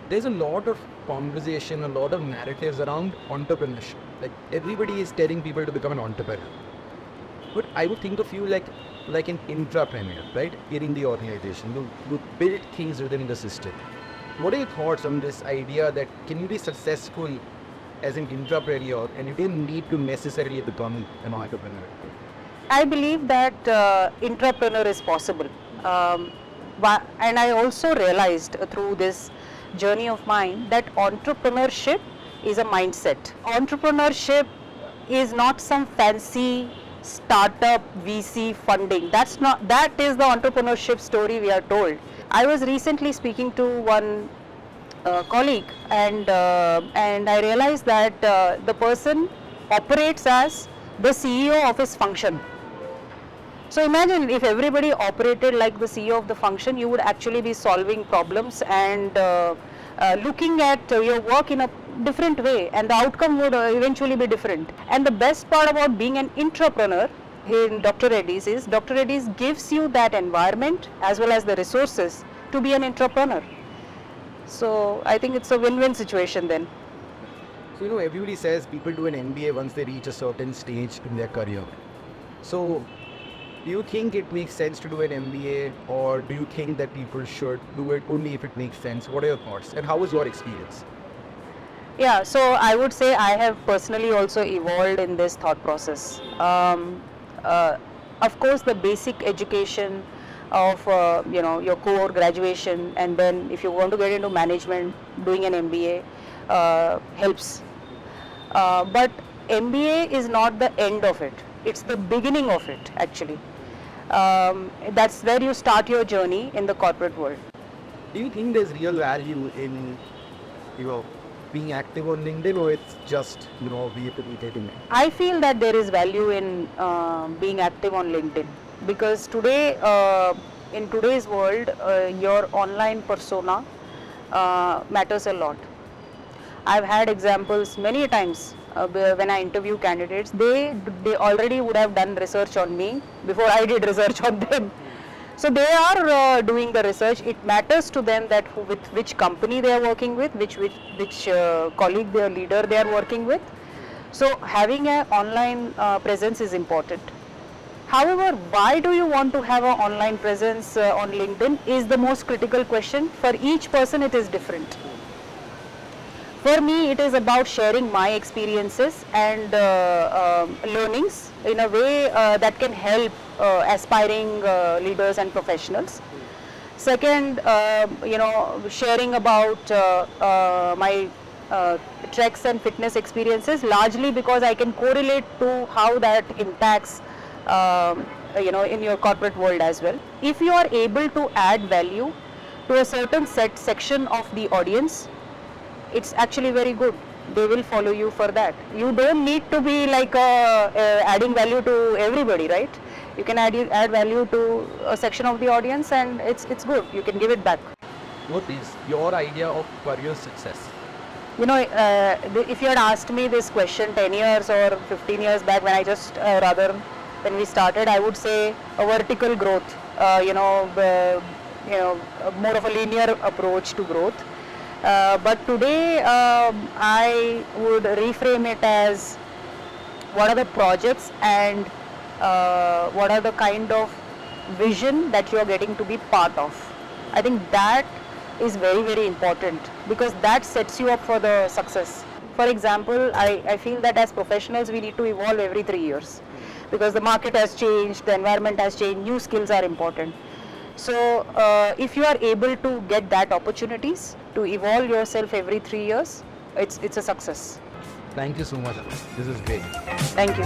there's a lot of conversation, a lot of narratives around entrepreneurship. Like everybody is telling people to become an entrepreneur. But I would think of you like an intrapreneur, right? You're in the organization. You build things within the system. What are your thoughts on this idea that can you be successful as an intrapreneur and you don't need to necessarily become an entrepreneur? I believe that intrapreneur is possible. And I also realized through this journey of mine that entrepreneurship is a mindset. Entrepreneurship is not some fancy startup VC funding. That is the entrepreneurship story we are told. I was recently speaking to one colleague and I realized that the person operates as the CEO of his function. So imagine if everybody operated like the CEO of the function, you would actually be solving problems and looking at your work in a different way, and the outcome would eventually be different. And the best part about being an intrapreneur in Dr.Reddy's is Dr.Reddy's gives you that environment as well as the resources to be an entrepreneur. So I think it's a win-win situation then. So everybody says people do an MBA once they reach a certain stage in their career. So do you think it makes sense to do an MBA, or do you think that people should do it only if it makes sense? What are your thoughts and how was your experience? Yeah, so I would say I have personally also evolved in this thought process. Of course, the basic education of your core graduation, and then if you want to get into management, doing an MBA helps. But MBA is not the end of it. It's the beginning of it actually. That's where you start your journey in the corporate world. Do you think there's real value in being active on LinkedIn, or it's just we have to be taking it? I feel that there is value in being active on LinkedIn, because today in today's world your online persona matters a lot. I've had examples many times when I interview candidates. They already would have done research on me before I did research on them. So they are doing the research. It matters to them that with which company they are working with, which colleague, their leader they are working with. So having an online presence is important. However, why do you want to have an online presence on LinkedIn is the most critical question. For each person it is different. For me, it is about sharing my experiences and learnings in a way that can help aspiring leaders and professionals. Second, sharing about my treks and fitness experiences, largely because I can correlate to how that impacts in your corporate world as well. If you are able to add value to a certain section of the audience, it's actually very good. They will follow you for that. You don't need to be like adding value to everybody, right? You can add value to a section of the audience, and it's good. You can give it back. What is your idea of career success? If you had asked me this question 10 years or 15 years back, when I just when we started, I would say a vertical growth. More of a linear approach to growth. But today I would reframe it as what are the projects and what are the kind of vision that you are getting to be part of. I think that is very, very important, because that sets you up for the success. For example, I feel that as professionals we need to evolve every 3 years, because the market has changed, the environment has changed, new skills are important. So if you are able to get that opportunities to evolve yourself every 3 years, it's a success. Thank you so much. This is great. Thank you.